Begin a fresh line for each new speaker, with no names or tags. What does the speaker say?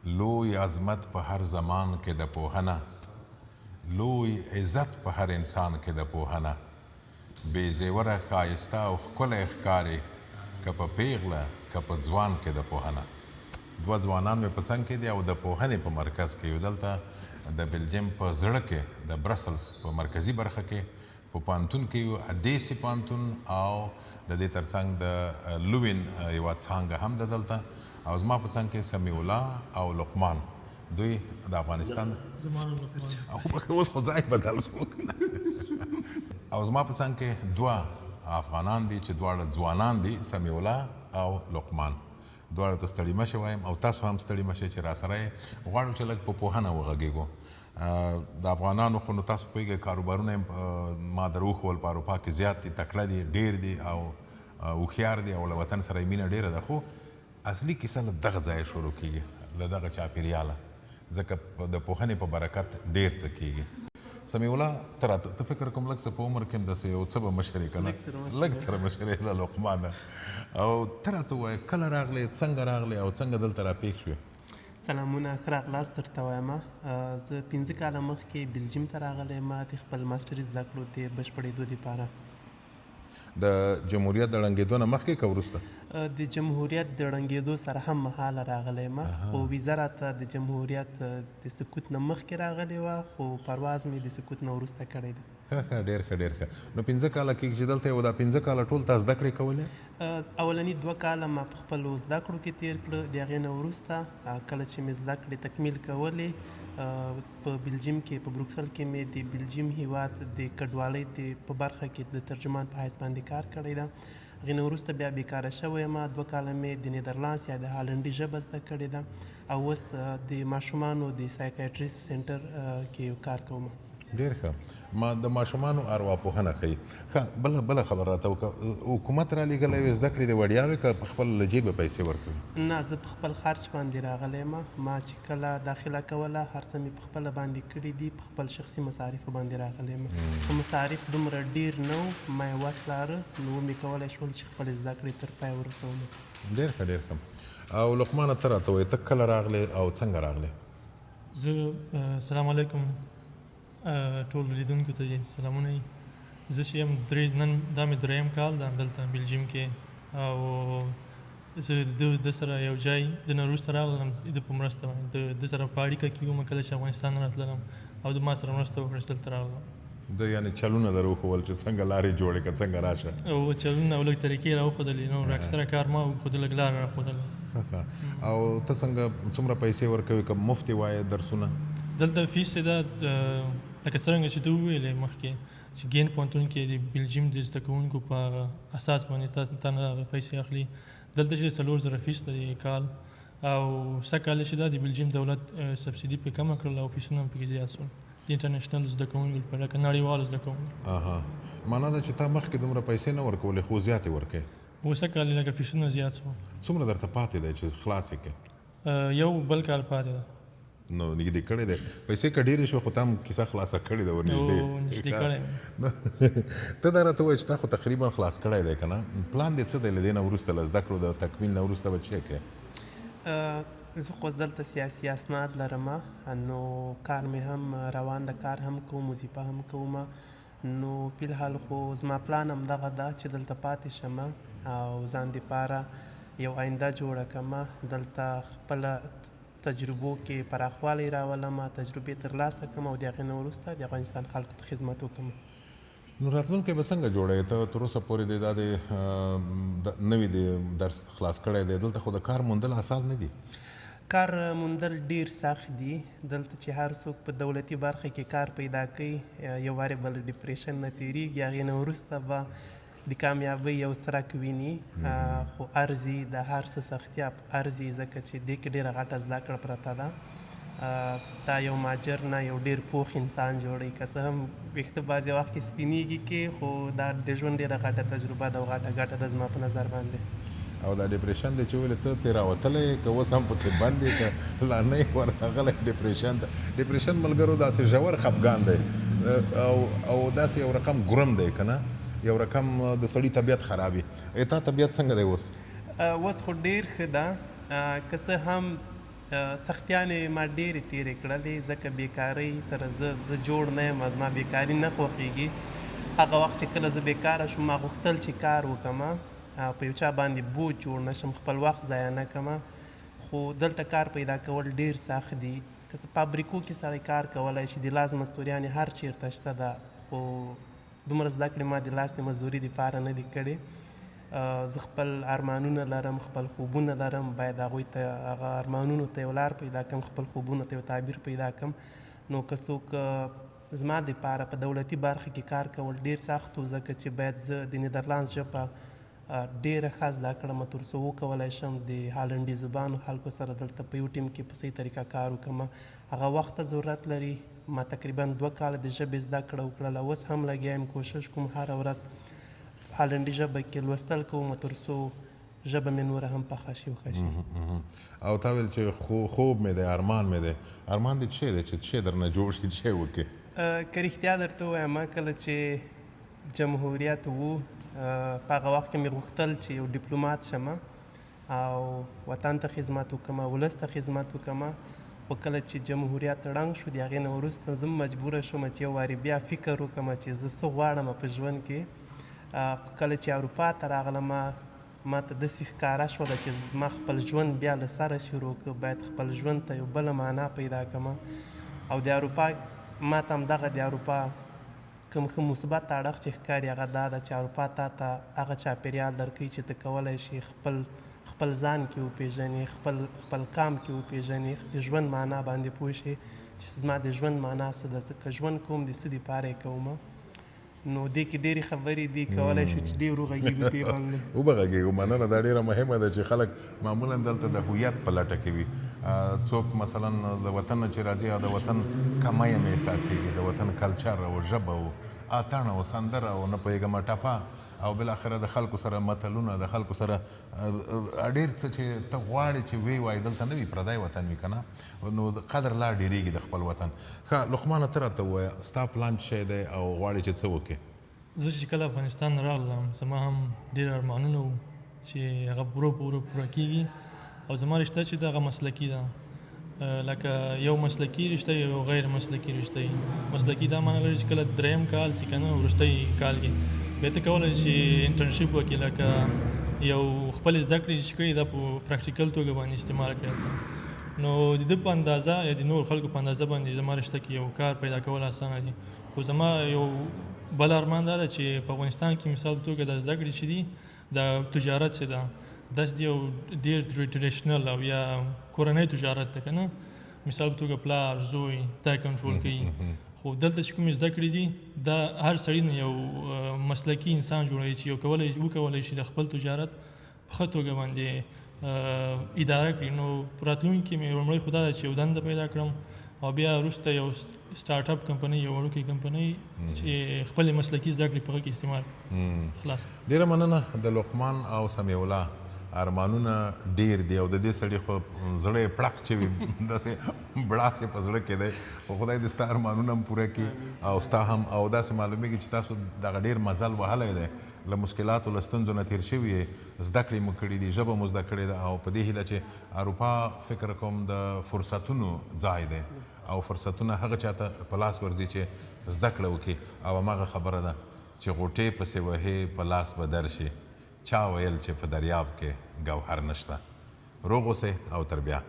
لوی عظمت په هر زمان کې د پوهنه، لوی عزت په هر انسان کې د پوهنه، بې زیوره ښایسته او ښکلی ښکاري که په پیغله که په ځوان کې د پوهنه. دوه ځوانان مې په څنګ کې دي او د پوهنې په مرکز کې یو. دلته د بلجیم په زړه کې د برسلز په مرکزي برخه کې په پوهنتون کې یو ادیسي پوهنتون او د دې ترڅنګ د لوین یوه څانګه هم ده دلته. او زما په څنګ کې سمیع الله او لقمان، دوی د افغانستان اوس خو ځای بدل شو او زما په څنګ کې دوه افغانان دي چې دواړه ځوانان دي، سمیع الله او لقمان. دواړه ته ستړي مه شئ وایم او تاسو هم ستړي مه شئ چې راسره یې غواړو چې لږ په پوهنه وغږېږو. د افغانانو خو نو تاسو پوهېږئ کاروبارونه ما در وښول په اروپا کې زیات دي، تکړه دي، ډېر دي او هوښیار دي او له وطن سره یې مینه ډېره ده. خو اصلي کیسه له دغه ځایه شروع کېږي، له دغه چاپېریاله، ځکه د پوهنې په برکت ډېر څه کېږي. سمیع الله ته راته ته فکر کوم لږ څه په عمر کې هم داسې یو څه به مشرې که نه، لږ تر مشرې له لقمانه. او ته راته ووایه کله راغلې، څنګه راغلې او څنګه دلته راپېښ شوې؟
سلامونه، ښه راغلاست درته وایم. زه 15 کاله مخکې بلجیم ته راغلی یم د خپل ماسټري زده کړو د بشپړېدو دپاره.
د جمهوریت د ړنګېدو نه مخکې که وروسته؟
د جمهوریت د ړنګېدو سره هم مهاله راغلی یم، خو ویزه راته د جمهوریت د سقوط نه مخکې راغلې وه، خو پرواز مې د سقوط نه وروسته کړی دی.
ښه ډېر ښه ډېر ښه. نو 15 کاله کېږي چې دلته یې، دا 15 کاله ټول تا زده کړې کولې؟
اولني 2 کاله ما په خپلو زده کړو کې تېر کړه. د هغې نه وروسته کله چې مې زده کړې تکمیل کولې په بلجیم کې، په بروکسل کې مې د بلجیم هیواد د کډوالۍ په برخه کې د ترجمان په حیث باندې کار کړی ده. هغې نه وروسته بیا بیکاره شوی یم. 2 کاله مې د نیدرلانس یا د هالنډي ژبه زده کړې ده او اوس د ماشومانو د سایکایټریست سنټر کې یو کار کوم.
ډېر ښه. ما د ماشومانو ارواپوهنه ښیي. ښه بله خبره راته وکړه، حکومت را لېږلی وې زده کړې دې وړیاوې که په خپل له جیبه پیسې ورکوي؟
نه، زه په خپل خرچ باندې راغلی یم. ما چې کله داخله کوله هر څه مې په خپله باندې کړي دي، په خپل شخصي مصارفو باندې راغلی یم. خو مصارف دومره ډېر نه و، ما یې وس لاره نو ومې کولی شول چې خپلې زده کړې تر پای ورسوم.
ډېر ښه ډېر ښه. او لقمانه ته راته وایې ته کله راغلې او څنګه راغلې؟
زه سلام علیکم ټولو لیدونکو ته سلامونه وي. زه چې یم نن دا مې 3یم کال ده دلته بلجیم کې او زه د ده سره یو ځای د نه وروسته راغلم د په مرسته باندې د ده سره په اړیکه کې وم کله چې افغانستان راتللم او د ما سره مرسته وکړه چې دلته راغلم.
د یعنې چلونه در وښول چې څنګه لارې جوړې که څنګه راشه
او چلونه او لږ طریقې را وښودلې. نو اکثره کار ما وښوده، لږ لاره را ښودله.
او ته څنګه څومره پیسې ورکوې که مفت یې وایې درسونه؟
دلته فیس ده لکه څرنګه چې ته وویلې مخکې چې ګین پوهنتون کې د بلجیم د زده کوونکو په اساس باندې تا نه پیسې اخلي. دلته چې 4,000 فیس ده د کال او سږ کال چې ده د بلجیم دولت سبسیډي پرې کمه کړله او فیسونه هم پکې زیات شول د انټرنیشنل زده کوونکو لپاره، لکه نړیوالو زده کوونکو.
معنا ده چې تا مخکې دومره پیسې نه ورکولې خو زیاتې ورکوې؟
خو سږ کال لکه فیسونه زیات شول.
څومره درته پاتې دی چې خلاص یې کړې؟
یو بل کال پاتې ده.
نو نږدې کړی دی پیسې که ډېرې شوې خو تا هم کیسه خلاصه کړې ده
نږدې کړی.
ته دا راته ووایه چې تا خو تقریبا خلاص کړی دی که نه؟ پلان دې څه دی له دې نه وروسته له زده کړو د تکمیل نه وروسته به څه کوې؟
زه خو دلته سیاسي اسناد لرم نو کار مې هم روان ده، کار هم کوم، وظیفه هم کوم. نو فلحال خو زما پلان هم دغه ده چې دلته پاتې شم او ځان دپاره یو آینده جوړه کړم، دلته خپله تجربو کې پراخوالی راولم، تجربې ترلاسه کړم او د هغې نه وروسته د افغانستان خلکو ته خدمت وکړم.
نو راتلونکی به څنګه جوړوې؟ ته تر اوسه پورې دا د نوي د درس خلاص کړی دی، دلته خو د کار موندل اسان نه دي.
کار موندل ډیر سخت دي. دلته چې هر څوک په دولتي برخه کې کار پیدا کوي یو وارې بل ډیپریشن نه تېرېږي، هغې نه وروسته به د کامیابۍ یو څرک ویني، خو ارزي د هر څه سختیا ارزي، ځکه چې دې کې ډېره غټه زده کړه پرته ده. دا یو ماجر نه یو ډېر پوخ انسان جوړوي، که څه هم ویښته بعضې وخت کې سپینېږي کې، خو دا د ژوند ډېره غټه تجربه ده او غټه ګټه ده زما په نظر باندې.
او دا ډیپریشن دی چې ولې ته ترې راوتلی که اوس هم پکې بند یې که لا نه یې ورغلی ډیپریشن ته؟ ډیپریشن ملګرو داسې ژور خفګان دی او داسې یو رقم ګرم دی که نه، یو رقم د سړي طبیعت خرابي. تا طبیعت څنګه دی اوس؟
اوس خو ډېر ښه ده، که څه هم سختیانې ما ډېرې تېرې کړلې ځکه بیکارۍ سره زه جوړ نه یم، زما بیکاري نه خوښېږي. هغه وخت چې کله زه بیکاره شوم ما غوښتل چې کار وکړم، په یو چا باندې بوج جوړ نه شم، خپل وخت ضایع نه کړم. خو دلته کار پیدا کول ډېر سخت دي. که څه فابریکو کې سړی کار کولی شي، د لاس مزدوریانې هر چېرته شته ده، خو دومره زده کړې ما د لاس د مزدوري دپاره نه دي کړې. زه خپل ارمانونه لرم، خپل خوبونه لرم، باید هغوی ته هغه ارمانونو ته یو لار پیدا کړم، خپل خوبونو ته یو تعبیر پیدا کړم. نو که څوک زما دپاره په دولتي برخه کې کار کول ډېر سخت و، ځکه چې باید زه د نیدرلانډ ژبه ډېره ښه زده کړم تر څو وکولی شم د هالنډي زبانو خلکو سره دلته په یو ټیم کې په صحیح طریقه کار وکړم. هغه وخت ته ضرورت لري. ما تقریبا 2 کاله د ژبې زده کړه وکړله، اوس هم لګیا یم، کوشش کوم هره ورځ هالنډي ژبه کې لوستل کوم تر څو ژبه مې نوره هم پخه شي وښه شي.
او تا ویل چې خوب مې دی، ارمان مې دی. ارمان دې څه دی چې څه درنه جوړ شي، څه وکړې؟
که رښتیا درته ووایم، کله چې جمهوریت و په هغه وخت کې مې غوښتل چې یو ډیپلومات شم او وطن ته خدمت وکړم، ولس ته خدمت وکړم. خو کله چې جمهوریت ړنګ شو، د هغې نه وروسته زه مجبوره شوم چې یو وارې بیا فکر وکړم چې زه څه غواړم په ژوند کې. کله چې اروپا ته راغلم ما ته داسې ښکاره شوله چې ما خپل ژوند بیا له سره شروع کړ، باید خپل ژوند ته یو بله معنا پیدا کړم. او د اروپا ما ته همدغه د اروپا کوم ښه مثبت اړخ چې ښکاري هغه دا ده چې اروپا تا ته هغه چاپېریال درکوي چې ته کولی شي خپل ځان کې وپېژنې، خپل قام کې وپېژنې، د ژوند معنا باندې پوه شي چې زما د ژوند معنا څه ده، زه که ژوند کوم د څه دپاره یې کوم. نو دې کې ډېرې خبرې دي، کولی شو چې ډېر وغږېږو دې باندې.
وبغږېږو، مننه. دا ډېره مهمه ده چې خلک معمولا دلته د هویت په لټه کې وي. څوک مثلا د وطن نه چې راځي او د وطن کمی هم احساسېږي، د وطن کلچر او ژبه او اتڼ او سندره او نه پوهېږم ټپه او بالاخره د خلکو سره متلونه، د خلکو سره ډېر څه چې ته غواړې چې ویې وایې، دلته نه وي، پردی وطن وي که نه، نو قدر لا ډېرېږي د خپل وطن. ښه لقمانه، ته راته ووایه ستا پلان څه شی دی او غواړې چې څه وکړې؟
زه چې کله افغانستان راغلم، زما هم ډېر ارمانونه وو چې هغه ورو په ورو پوره کېږي. او زما رشته چې ده هغه مسلکي ده، لکه یو مسلکي رشته یو غیر مسلکي رشته. مسلکي دا معنی لري چې کله 3م کال سي که نه وروستی کال کې بیا ته کولی شي انټرنشپ وکړې، لکه یو خپل زده کړې چې کوي دا په پراکټیکل توګه باندې استعمال کړی. نو د ده په اندازه یا د نور خلکو په اندازه باندې زما رشته کې یو کار پیدا کول اسانه دي. خو زما یو بل ارمان دا ده چې په افغانستان کې مثال په توګه د زده کړې چې دي د تجارت څه ده، داسې یو ډېر ټریډیشنل او یا کورنی تجارت ده که نه، مثال په توګه پلار زوی دا کنټرول کوي. خو دلته چې کومې زده کړې دي دا هر سړي نه یو مسلکي انسان جوړوي چې یو وکولی شي د خپل تجارت په ښه توګه باندې اداره کړي. نو په راتلونکي کې مې لومړی خو دا ده چې یو دنده پیدا کړم او بیا وروسته یو سټارټ اپ کمپنۍ، یو وړوکې کمپنۍ چې خپلې مسلکي زده کړې په هغه کې استعمال خلاص.
ډېره مننه. د لقمان او سمیع الله ارمانونه ډېر دي او د دې سړي خو زړه یې پړق چې وي، داسې بړاس یې په زړه کې دی. خو خدای دې ستا ارمانونه هم پوره کړي او ستا هم. او داسې معلومیږي چې تاسو دغه ډېر مزل وهلی دی، له مشکلاتو له ستونزو نه تېر شوي یې، زده کړې مو کړي دي، ژبه مو زده کړې ده. او په دې هیله چې اروپا فکر کوم د فرصتونو ځای دی او فرصتونه هغه چاته په لاس ورځي چې زده کړه وکړي. او هماغه خبره ده چې غوټې پسې وهې په لاس به درشي، چا ویل چې په دریاب کې ګوهر نشته. روغ اوسئ او تر بیا.